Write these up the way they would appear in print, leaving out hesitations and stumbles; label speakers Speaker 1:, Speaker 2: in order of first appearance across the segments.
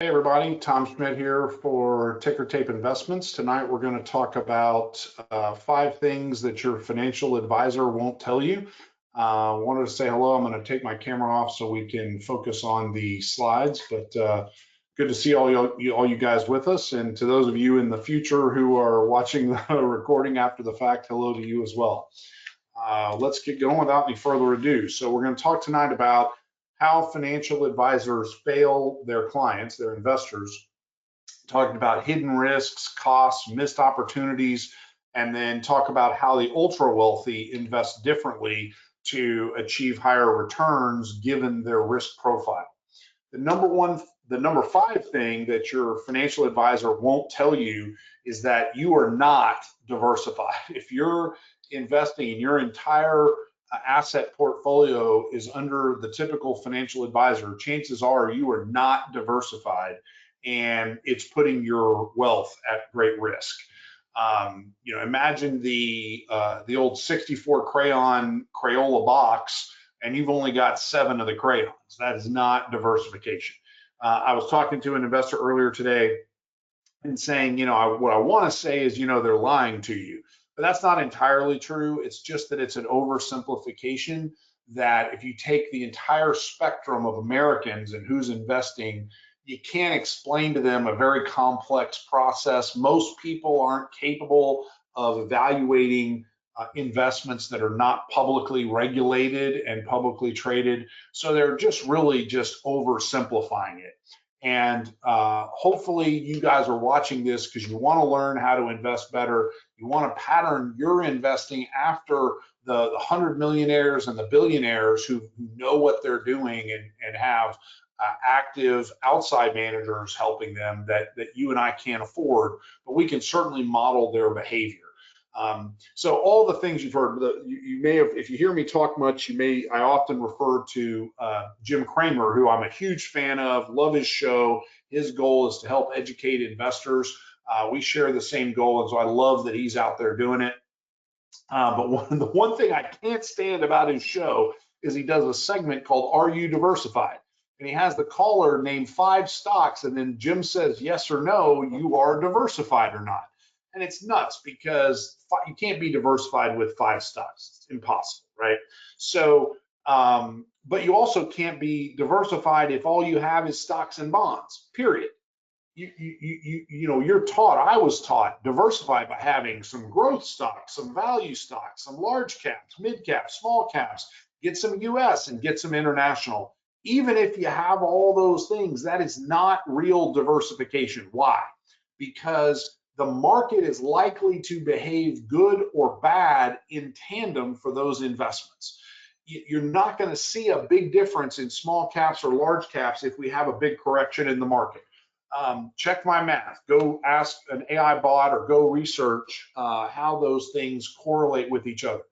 Speaker 1: Hey everybody, Tom Schmidt here for Ticker Tape Investments. Tonight we're going to talk about 5 things that your financial advisor won't tell you. Wanted to say hello. I'm going to take my camera off so we can focus on the slides, but good to see all you guys with us. And to those of you in the future who are watching the recording after the fact, hello to you as well. Let's get going without any further ado. So we're going to talk tonight about how financial advisors fail their clients, their investors, talking about hidden risks, costs, missed opportunities, and then talk about how the ultra wealthy invest differently to achieve higher returns given their risk profile. The number 5 thing that your financial advisor won't tell you is that you are not diversified. If you're investing in your entire asset portfolio is under the typical financial advisor, chances are you are not diversified, and it's putting your wealth at great risk. Imagine the old 64 crayon Crayola box, and you've only got 7 of the crayons. That is not diversification. I was talking to an investor earlier today and saying, what I want to say is, they're lying to you. But that's not entirely true. It's just that it's an oversimplification that if you take the entire spectrum of Americans and who's investing, you can't explain to them a very complex process. Most people aren't capable of evaluating investments that are not publicly regulated and publicly traded. So they're just really just oversimplifying it. And hopefully you guys are watching this because you want to learn how to invest better. You want to pattern your investing after the 100 millionaires and the billionaires who know what they're doing and have active outside managers helping them that you and I can't afford, but we can certainly model their behavior. So all the things you've heard, you may have, if you hear me talk much, I often refer to Jim Cramer, who I'm a huge fan of, love his show. His goal is to help educate investors. We share the same goal, and so I love that he's out there doing it. But the one thing I can't stand about his show is he does a segment called Are You Diversified? And he has the caller name 5 stocks, and then Jim says yes or no, you are diversified or not. And it's nuts because you can't be diversified with 5 stocks. It's impossible, right? So, but you also can't be diversified if all you have is stocks and bonds, period. You're taught, I was taught, diversified by having some growth stocks, some value stocks, some large caps, mid caps, small caps, get some US and get some international. Even if you have all those things, that is not real diversification. Why? Because the market is likely to behave good or bad in tandem for those investments. You're not going to see a big difference in small caps or large caps if we have a big correction in the market. Check my math. Go ask an AI bot or go research how those things correlate with each other.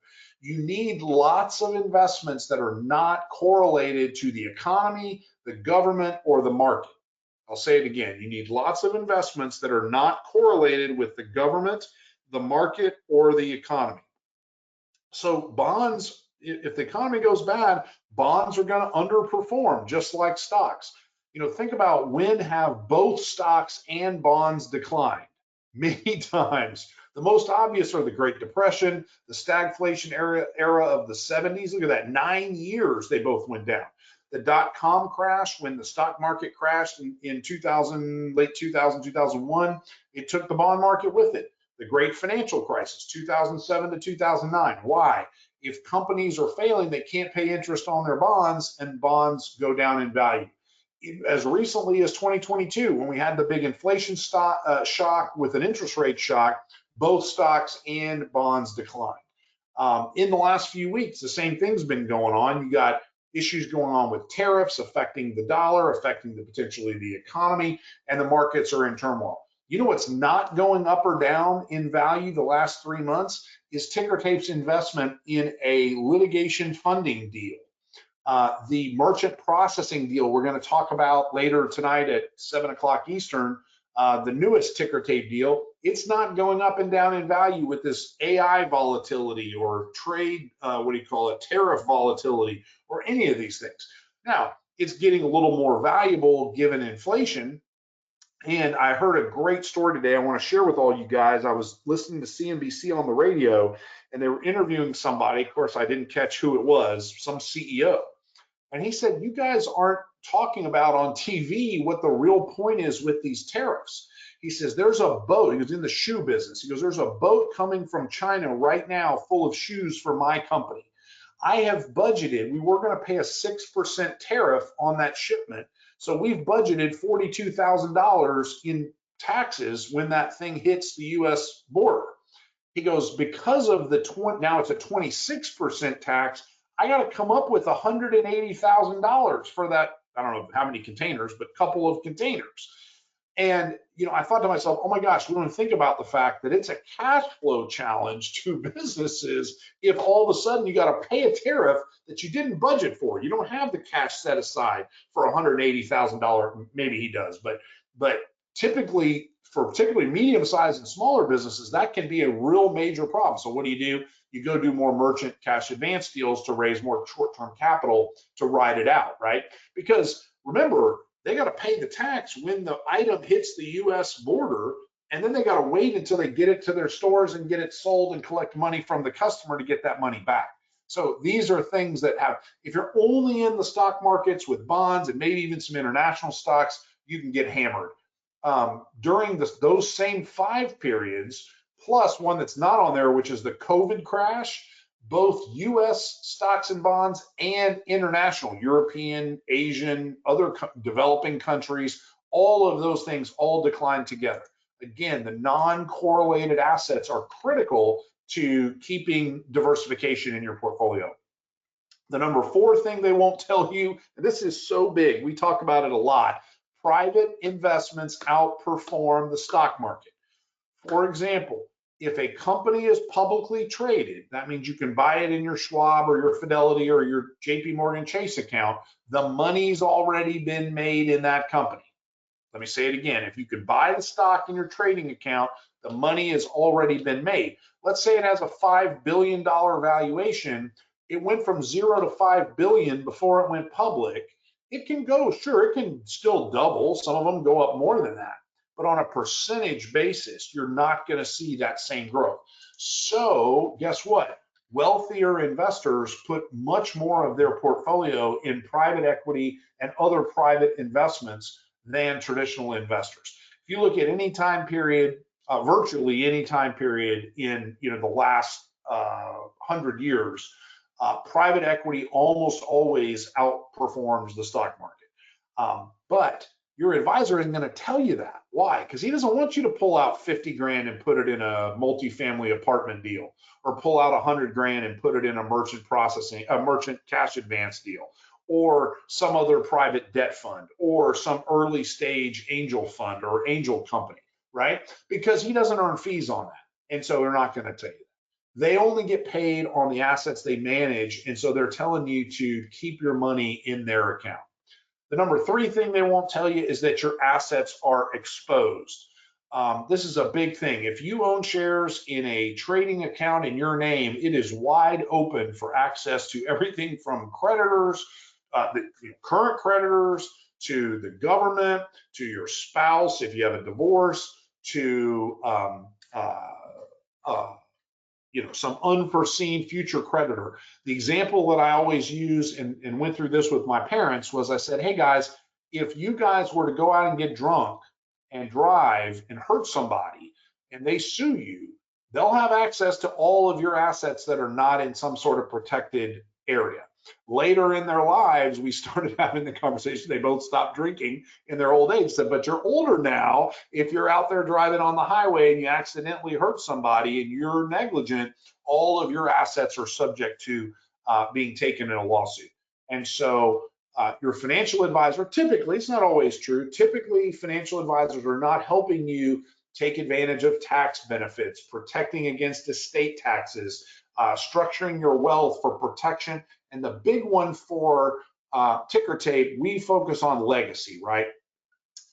Speaker 1: You need lots of investments that are not correlated to the economy, the government, or the market. I'll say it again. You need lots of investments that are not correlated with the government, the market, or the economy. So bonds, if the economy goes bad, bonds are going to underperform, just like stocks. Think about when have both stocks and bonds declined? Many times. The most obvious are the Great Depression, the stagflation era of the 70s. Look at that, 9 years they both went down. The dot-com crash, when the stock market crashed in 2000, late 2000, 2001, it took the bond market with it. The great financial crisis, 2007 to 2009. Why? If companies are failing, they can't pay interest on their bonds, and bonds go down in value. As recently as 2022, when we had the big inflation shock with an interest rate shock, both stocks and bonds declined. In the last few weeks, the same thing's been going on. You got issues going on with tariffs affecting the dollar, affecting potentially the economy, and the markets are in turmoil. You know what's not going up or down in value the last 3 months is Ticker Tape's investment in a litigation funding deal. The merchant processing deal we're going to talk about later tonight at 7 o'clock Eastern, the newest Ticker Tape deal, it's not going up and down in value with this AI volatility or trade, tariff volatility or any of these things. Now, it's getting a little more valuable given inflation, And I heard a great story today I want to share with all you guys. I was listening to CNBC on the radio, and they were interviewing somebody. Of course, I didn't catch who it was, some CEO. And he said, you guys aren't talking about on TV what the real point is with these tariffs. He says, there's a boat. He was in the shoe business. He goes, there's a boat coming from China right now full of shoes for my company. I have budgeted, we were going to pay a 6% tariff on that shipment. So we've budgeted $42,000 in taxes when that thing hits the US border. He goes, because of the now it's a 26% tax, I got to come up with $180,000 for that. I don't know how many containers, but a couple of containers. And, I thought to myself, oh my gosh, we don't think about the fact that it's a cash flow challenge to businesses if all of a sudden you got to pay a tariff that you didn't budget for. You don't have the cash set aside for $180,000. Maybe he does, but typically, for particularly medium-sized and smaller businesses, that can be a real major problem. So what do? You go do more merchant cash advance deals to raise more short-term capital to ride it out, right? Because remember, they got to pay the tax when the item hits the US border, and then they got to wait until they get it to their stores and get it sold and collect money from the customer to get that money back. So these are things that have, if you're only in the stock markets with bonds and maybe even some international stocks, you can get hammered. During those same 5 periods, plus one that's not on there, which is the COVID crash, both US stocks and bonds and international, European, Asian, other developing countries, all of those things all declined together. Again, the non-correlated assets are critical to keeping diversification in your portfolio. The number 4 thing they won't tell you, and this is so big, we talk about it a lot, private investments outperform the stock market. For example, if a company is publicly traded, that means you can buy it in your Schwab or your Fidelity or your JP Morgan Chase account, the money's already been made in that company. Let me say it again. If you could buy the stock in your trading account, the money has already been made. Let's say it has a $5 billion valuation. It went from 0 to 5 billion before it went public. It can go, sure, it can still double. Some of them go up more than that. But on a percentage basis, you're not going to see that same growth. So guess what? Wealthier investors put much more of their portfolio in private equity and other private investments than traditional investors. If you look at any time period, virtually any time period in the last 100 years, private equity almost always outperforms the stock market. But your advisor isn't going to tell you that. Why? Because he doesn't want you to pull out 50 grand and put it in a multifamily apartment deal, or pull out 100 grand and put it in a merchant cash advance deal, or some other private debt fund, or some early stage angel fund or angel company, right? Because he doesn't earn fees on that. And so they're not going to tell you that. They only get paid on the assets they manage. And so they're telling you to keep your money in their account. The number 3 thing they won't tell you is that your assets are exposed. This is a big thing. If you own shares in a trading account in your name, it is wide open for access to everything from creditors, the current creditors, to the government, to your spouse if you have a divorce, to some unforeseen future creditor. The example that I always use and went through this with my parents was I said, hey guys, if you guys were to go out and get drunk and drive and hurt somebody and they sue you, they'll have access to all of your assets that are not in some sort of protected area. Later in their lives, we started having the conversation. They both stopped drinking in their old age. Said, but you're older now. If you're out there driving on the highway and you accidentally hurt somebody and you're negligent, all of your assets are subject to being taken in a lawsuit. And so your financial advisor, typically, it's not always true, typically financial advisors are not helping you take advantage of tax benefits, protecting against estate taxes, structuring your wealth for protection. And the big one for Ticker Tape, we focus on legacy, right?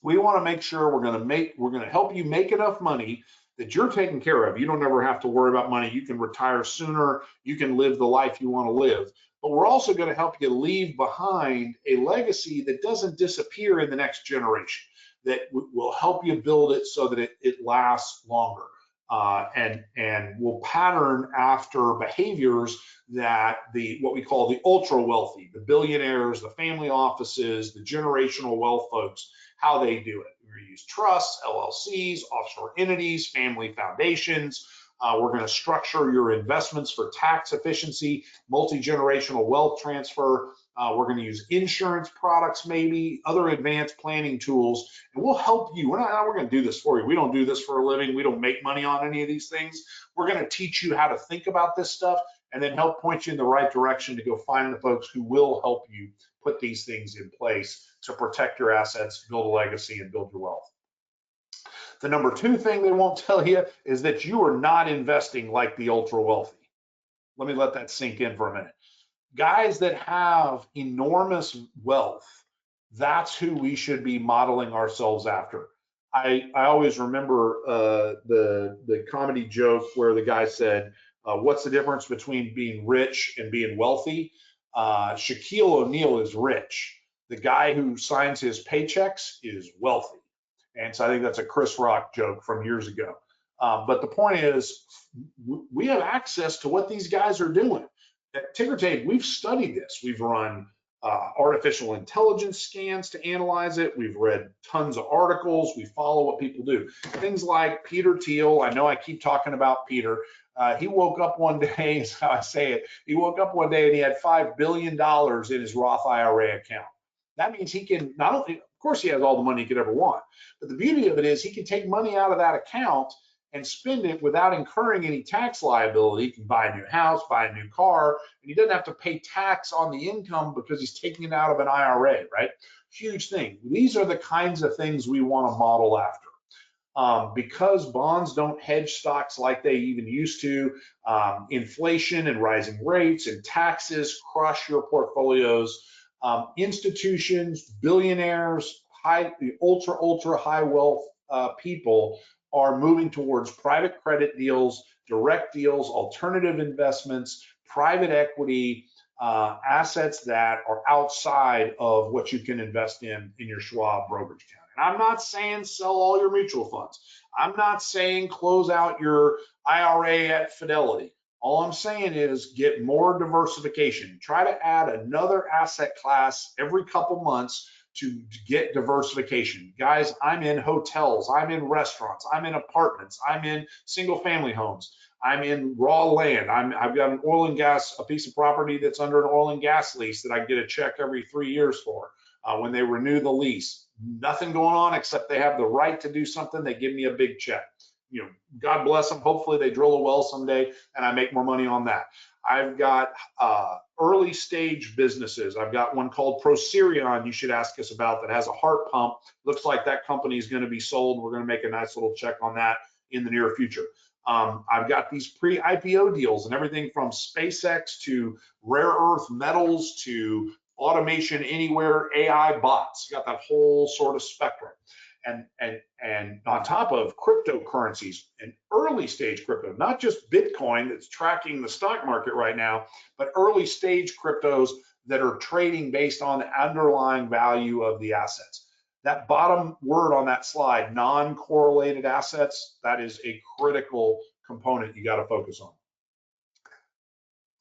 Speaker 1: We want to make sure we're going to help you make enough money that you're taken care of. You don't ever have to worry about money. You can retire sooner. You can live the life you want to live. But we're also going to help you leave behind a legacy that doesn't disappear in the next generation. that will help you build it so that it lasts longer. And will pattern after behaviors that what we call the ultra wealthy, the billionaires, the family offices, the generational wealth folks, how they do it. We're going to use trusts, LLCs, offshore entities, family foundations. We're going to structure your investments for tax efficiency, multi-generational wealth transfer. We're going to use insurance products, maybe other advanced planning tools, and we'll help you. We're going to do this for you. We don't do this for a living. We don't make money on any of these things. We're going to teach you how to think about this stuff and then help point you in the right direction to go find the folks who will help you put these things in place to protect your assets, build a legacy, and build your wealth. The number two thing they won't tell you is that you are not investing like the ultra wealthy. Let me let that sink in for a minute. Guys that have enormous wealth, that's who we should be modeling ourselves after. I always remember the comedy joke where the guy said, what's the difference between being rich and being wealthy? Shaquille O'Neal is rich. The guy who signs his paychecks is wealthy. And so I think that's a Chris Rock joke from years ago. But the point is, we have access to what these guys are doing. At Ticker Tape, we've studied this. We've run artificial intelligence scans to analyze it. We've read tons of articles. We follow what people do. Things like Peter Thiel. I know I keep talking about Peter. He woke up one day, is how I say it. He woke up one day and he had $5 billion in his Roth IRA account. That means he can not only, of course, he has all the money he could ever want, but the beauty of it is he can take money out of that account and spend it without incurring any tax liability. He can buy a new house, buy a new car, and he doesn't have to pay tax on the income because he's taking it out of an IRA, right? Huge thing. These are the kinds of things we want to model after. Because bonds don't hedge stocks like they even used to, inflation and rising rates and taxes crush your portfolios. Institutions, billionaires, ultra high wealth people are moving towards private credit deals, direct deals, alternative investments, private equity, assets that are outside of what you can invest in your Schwab brokerage account. And I'm not saying sell all your mutual funds. I'm not saying close out your IRA at Fidelity. All I'm saying is get more diversification. Try to add another asset class every couple months to get diversification. Guys, I'm in hotels, I'm in restaurants, I'm in apartments, I'm in single family homes, I'm in raw land, I've got an oil and gas, a piece of property that's under an oil and gas lease that I get a check every 3 years for when they renew the lease. Nothing going on except they have the right to do something, they give me a big check. You know, God bless them. Hopefully they drill a well someday and I make more money on that. I've got early stage businesses. I've got one called Procerion you should ask us about that has a heart pump. Looks like that company is going to be sold. We're going to make a nice little check on that in the near future. I've got these pre-IPO deals and everything from SpaceX to rare earth metals to automation anywhere, AI bots. You got that whole sort of spectrum. And on top of cryptocurrencies and early stage crypto, not just Bitcoin that's tracking the stock market right now, but early stage cryptos that are trading based on the underlying value of the assets. That bottom word on that slide, non-correlated assets, that is a critical component you got to focus on.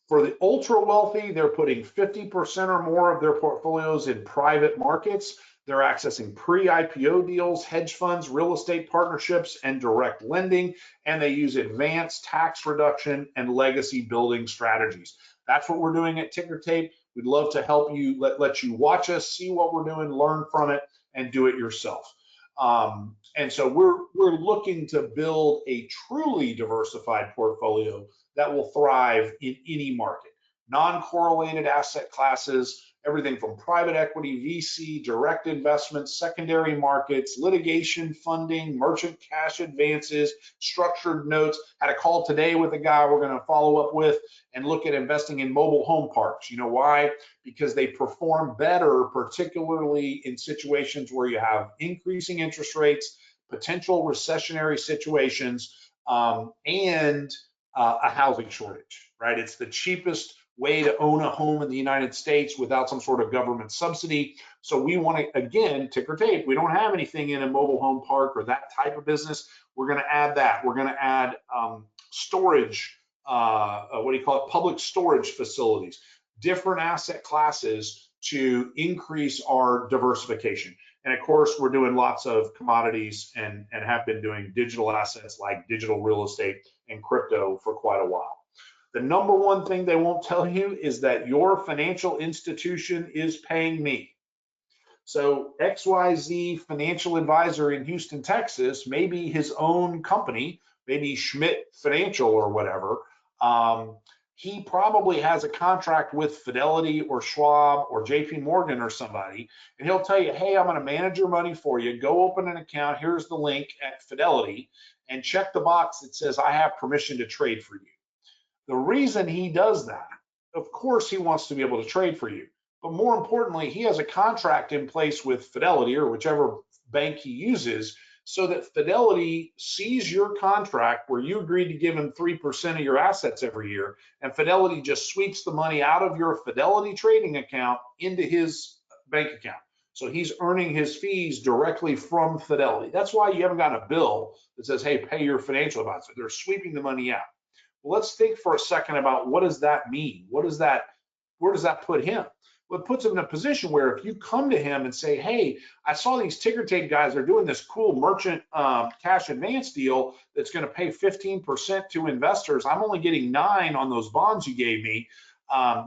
Speaker 1: For the ultra wealthy, they're putting 50% or more of their portfolios in private markets. They're accessing pre-IPO deals, hedge funds, real estate partnerships, and direct lending, and they use advanced tax reduction and legacy building strategies. That's what we're doing at Ticker Tape. We'd love to help you, let you watch us, see what we're doing, learn from it, and do it yourself. And so we're looking to build a truly diversified portfolio that will thrive in any market. Non-correlated asset classes, everything from private equity, VC, direct investments, secondary markets, litigation funding, merchant cash advances, structured notes. Had a call today with a guy we're going to follow up with and look at investing in mobile home parks. You know why? Because they perform better, particularly in situations where you have increasing interest rates, potential recessionary situations, and a housing shortage, right? It's the cheapest way to own a home in the United States without some sort of government subsidy. So we want to, again, ticker tape. We don't have anything in a mobile home park or that type of business. We're going to add that. We're going to add storage, what do you call it? Public storage facilities, different asset classes to increase our diversification. And of course, we're doing lots of commodities and have been doing digital assets like digital real estate and crypto for quite a while. The number one thing they won't tell you is that your financial institution is paying me. So XYZ Financial Advisor in Houston, Texas, maybe his own company, maybe Schmidt Financial or whatever, he probably has a contract with Fidelity or Schwab or JP Morgan or somebody, and he'll tell you, hey, I'm going to manage your money for you. Go open an account. Here's the link at Fidelity, and check the box that says I have permission to trade for you. The reason he does that, of course, he wants to be able to trade for you. But more importantly, he has a contract in place with Fidelity or whichever bank he uses so that Fidelity sees your contract where you agreed to give him 3% of your assets every year, and Fidelity just sweeps the money out of your Fidelity trading account into his bank account. So he's earning his fees directly from Fidelity. That's why you haven't gotten a bill that says, hey, pay your financial advisor. They're sweeping the money out. Well, let's think for a second about what does that mean? Where does that put him? Well, it puts him in a position where if you come to him and say, hey, I saw these ticker tape guys are doing this cool merchant cash advance deal that's going to pay 15% to investors. I'm only getting 9 on those bonds you gave me.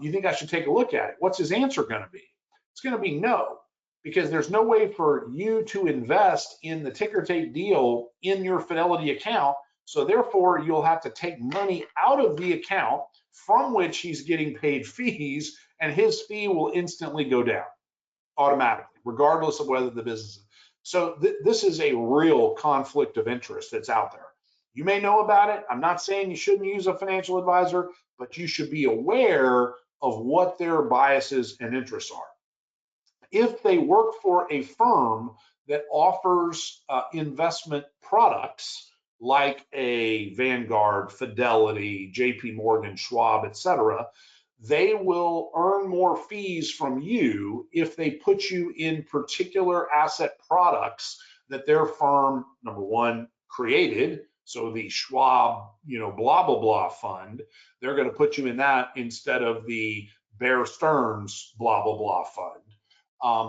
Speaker 1: You think I should take a look at it? What's his answer going to be? It's going to be no, because there's no way for you to invest in the ticker tape deal in your Fidelity account. So therefore, you'll have to take money out of the account from which he's getting paid fees, and his fee will instantly go down automatically, regardless of whether the business is. So this is a real conflict of interest that's out there. You may know about it. I'm not saying you shouldn't use a financial advisor, but you should be aware of what their biases and interests are. If they work for a firm that offers investment products, like a Vanguard, Fidelity, JP Morgan, Schwab, etc., they will earn more fees from you if they put you in particular asset products that their firm, number one, created. So the Schwab, blah, blah, blah fund, they're going to put you in that instead of the Bear Stearns, blah, blah, blah fund.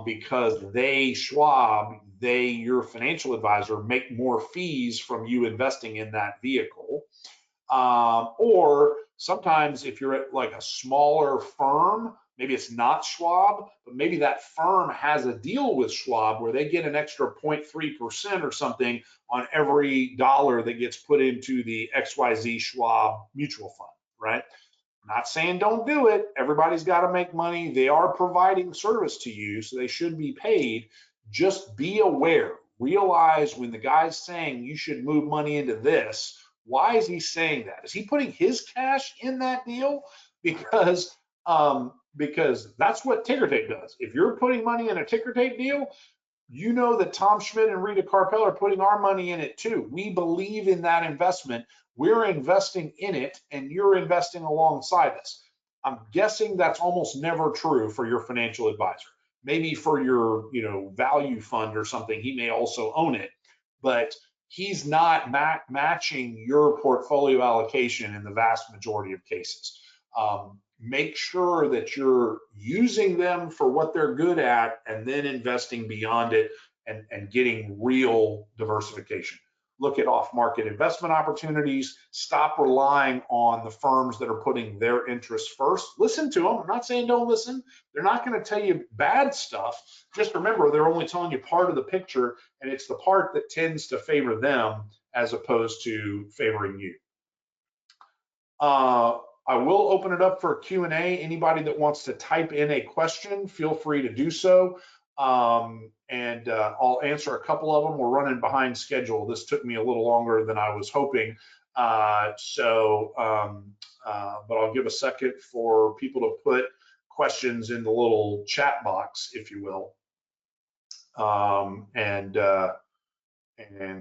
Speaker 1: Because Schwab, your financial advisor, make more fees from you investing in that vehicle. Or sometimes if you're at like a smaller firm, maybe it's not Schwab, but maybe that firm has a deal with Schwab where they get an extra 0.3% or something on every dollar that gets put into the XYZ Schwab mutual fund, right? I'm not saying don't do it. Everybody's got to make money. They are providing service to you, so they should be paid. Just be aware. Realize when the guy's saying you should move money into this, why is he saying that? Is he putting his cash in that deal? Because that's what ticker tape does. If you're putting money in a ticker tape deal, you know that Tom Schmidt and Rita Carpel are putting our money in it too. We believe in that investment. We're investing in it, and you're investing alongside us. I'm guessing that's almost never true for your financial advisor. Maybe for your, value fund or something, he may also own it, but he's not matching your portfolio allocation in the vast majority of cases. Make sure that you're using them for what they're good at and then investing beyond it and getting real diversification. Look at off-market investment opportunities. Stop relying on the firms that are putting their interests first. Listen to them. I'm not saying don't listen. They're not going to tell you bad stuff. Just remember, they're only telling you part of the picture, and it's the part that tends to favor them as opposed to favoring you. I will open it up for Q&A. Anybody that wants to type in a question, feel free to do so. And I'll answer a couple of them. We're running behind schedule. This took me a little longer than I was hoping. But I'll give a second for people to put questions in the little chat box, if you will, and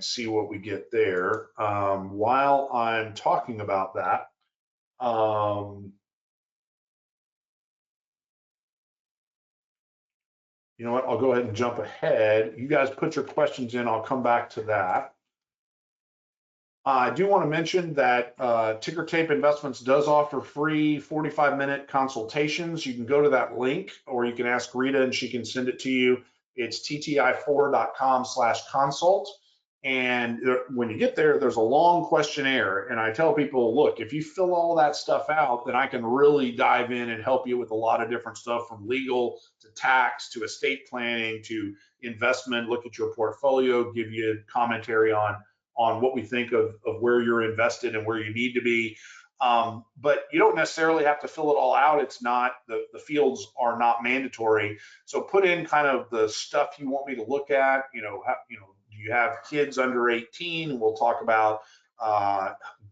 Speaker 1: see what we get there. While I'm talking about that, You know what? I'll go ahead and jump ahead. You guys put your questions in. I'll come back to that. I do want to mention that Ticker Tape Investments does offer free 45-minute consultations. You can go to that link, or you can ask Rita and she can send it to you. It's tti4.com/consult. And when you get there, there's a long questionnaire. And I tell people, look, if you fill all that stuff out, then I can really dive in and help you with a lot of different stuff, from legal to tax to estate planning to investment, look at your portfolio, give you commentary on what we think of where you're invested and where you need to be. But you don't necessarily have to fill it all out. It's not, the fields are not mandatory. So put in kind of the stuff you want me to look at. Do you have kids under 18? We'll talk about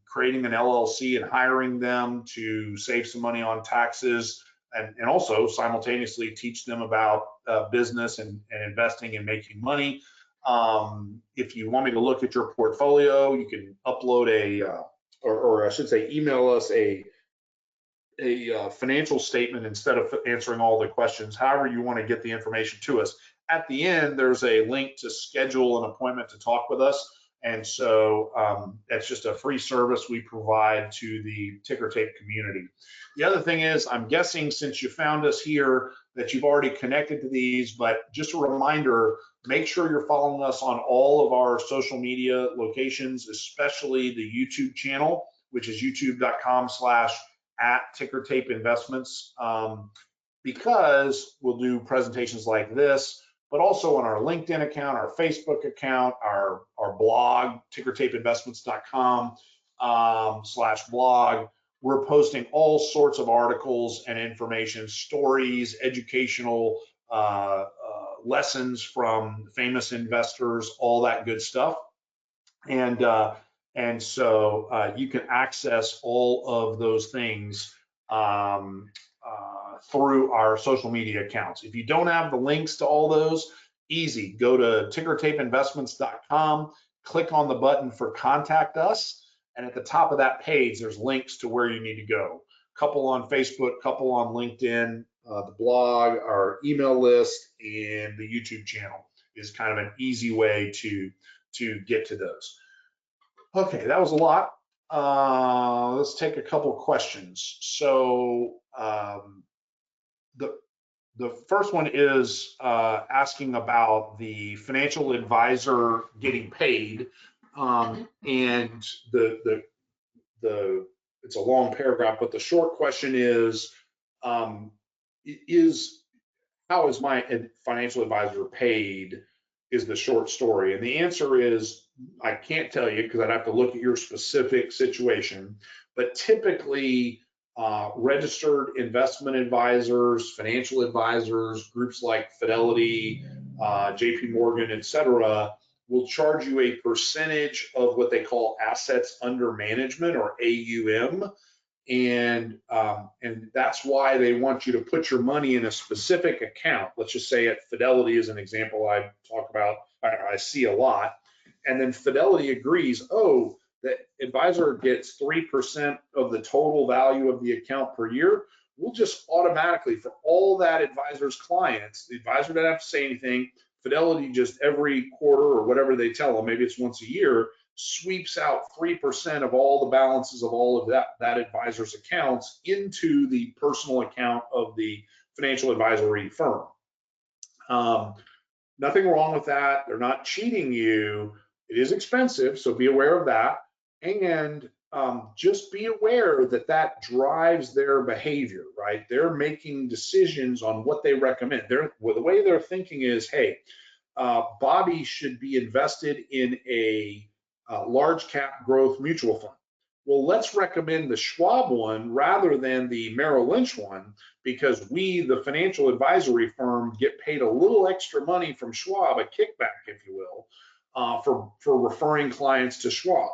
Speaker 1: creating an LLC and hiring them to save some money on taxes, and also simultaneously teach them about business and investing and making money. If you want me to look at your portfolio, you can upload or I should say, email us a financial statement instead of answering all the questions. However you want to get the information to us. At the end, there's a link to schedule an appointment to talk with us. And so that's just a free service we provide to the Ticker Tape community. The other thing is, I'm guessing since you found us here that you've already connected to these, but just a reminder, make sure you're following us on all of our social media locations, especially the YouTube channel, which is youtube.com/@TickerTapeInvestments, because we'll do presentations like this, but also on our LinkedIn account, our Facebook account, our blog, tickertapeinvestments.com/blog. We're posting all sorts of articles and information, stories, educational lessons from famous investors, all that good stuff. And so you can access all of those things through our social media accounts. If you don't have the links to all those, easy. Go to tickertapeinvestments.com, click on the button for Contact Us, and at the top of that page, there's links to where you need to go. Couple on Facebook, couple on LinkedIn, the blog, our email list, and the YouTube channel is kind of an easy way to get to those. Okay, that was a lot. Let's take a couple questions. So the first one is asking about the financial advisor getting paid, and it's a long paragraph, but the short question is how is my financial advisor paid, is the short story. And the answer is, I can't tell you because I'd have to look at your specific situation, but typically registered investment advisors, financial advisors, groups like Fidelity, JP Morgan, et cetera, will charge you a percentage of what they call assets under management, or AUM. And that's why they want you to put your money in a specific account. Let's just say at Fidelity is an example I talk about, I see a lot. And then Fidelity agrees, oh, the advisor gets 3% of the total value of the account per year. We'll just automatically, for all that advisor's clients, the advisor doesn't have to say anything. Fidelity just every quarter or whatever they tell them, maybe it's once a year, sweeps out 3% of all the balances of all of that advisor's accounts into the personal account of the financial advisory firm. Nothing wrong with that. They're not cheating you. It is expensive, so be aware of that. And just be aware that that drives their behavior, right? They're making decisions on what they recommend. The way they're thinking is, hey, Bobby should be invested in a large cap growth mutual fund. Well, let's recommend the Schwab one rather than the Merrill Lynch one, because we, the financial advisory firm, get paid a little extra money from Schwab, a kickback, if you will, for referring clients to Schwab.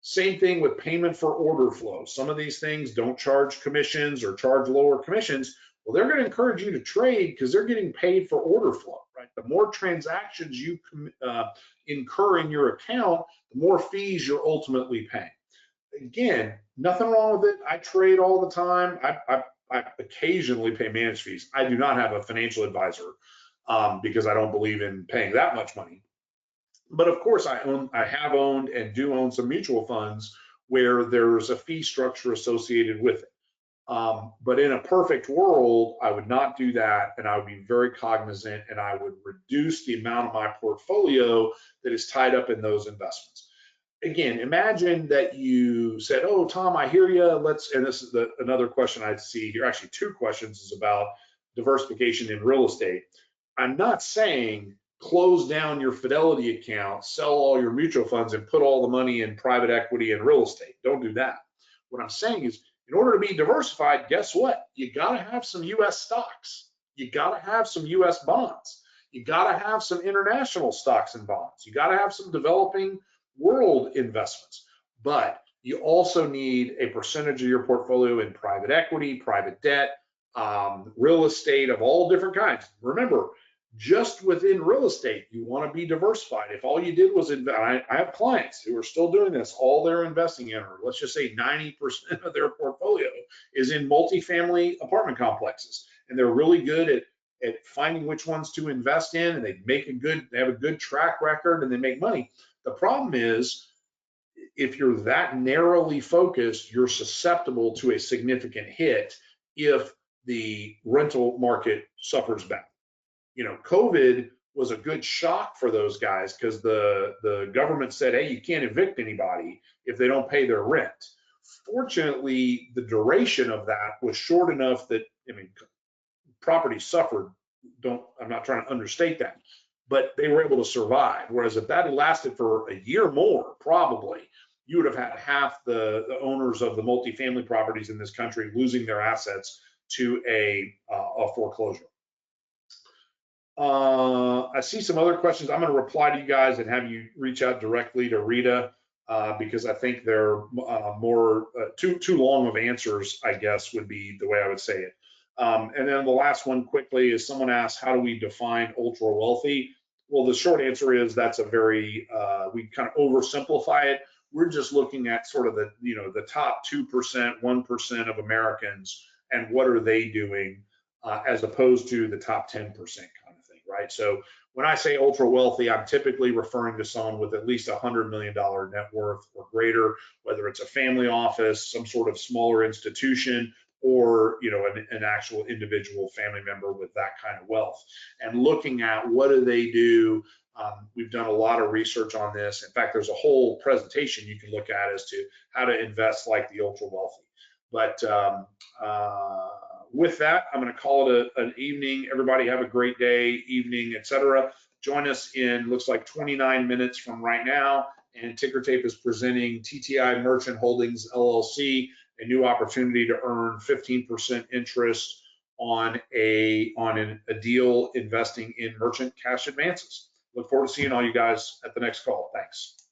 Speaker 1: Same thing with payment for order flow. Some of these things don't charge commissions or charge lower commissions. Well, they're going to encourage you to trade because they're getting paid for order flow, right? The more transactions you incur in your account, the more fees you're ultimately paying. Again, nothing wrong with it. I trade all the time. I occasionally pay managed fees. I do not have a financial advisor. because I don't believe in paying that much money. But of course, I have owned and do own some mutual funds where there's a fee structure associated with it. But in a perfect world, I would not do that, and I would be very cognizant, and I would reduce the amount of my portfolio that is tied up in those investments. Again, imagine that you said, "Oh, Tom, I hear you. Let's," and this is another question I see here. Actually, two questions is about diversification in real estate. I'm not saying close down your Fidelity account, sell all your mutual funds, and put all the money in private equity and real estate. Don't do that. What I'm saying is, in order to be diversified, guess what? You got to have some US stocks. You got to have some US bonds. You got to have some international stocks and bonds. You got to have some developing world investments. But you also need a percentage of your portfolio in private equity, private debt, real estate of all different kinds. Remember, just within real estate, you want to be diversified. If all you did was invest, I have clients who are still doing this, all they're investing in, or let's just say 90% of their portfolio is in multifamily apartment complexes. And they're really good at finding which ones to invest in, and they have a good track record, and they make money. The problem is, if you're that narrowly focused, you're susceptible to a significant hit if the rental market suffers back. COVID was a good shock for those guys because the government said, hey, you can't evict anybody if they don't pay their rent. Fortunately, the duration of that was short enough that, property suffered. I'm not trying to understate that, but they were able to survive. Whereas if that had lasted for a year more, probably, you would have had half the owners of the multifamily properties in this country losing their assets to a foreclosure. I see some other questions. I'm going to reply to you guys and have you reach out directly to Rita because I think they're more too long of answers, I guess, would be the way I would say it. And then the last one quickly is someone asked, how do we define ultra wealthy? Well, the short answer is that's a very, we kind of oversimplify it. We're just looking at sort of the top 2%, 1% of Americans and what are they doing as opposed to the top 10% kind of thing, right? So when I say ultra wealthy, I'm typically referring to someone with at least $100 million net worth or greater, whether it's a family office, some sort of smaller institution, or an actual individual family member with that kind of wealth. And looking at what do they do, we've done a lot of research on this. In fact, there's a whole presentation you can look at as to how to invest like the ultra wealthy. But with that, I'm going to call it an evening. Everybody have a great day, evening, etc. Join us in, looks like 29 minutes from right now. And Ticker Tape is presenting TTI Merchant Holdings LLC, a new opportunity to earn 15% interest on a deal investing in merchant cash advances. Look forward to seeing all you guys at the next call. Thanks.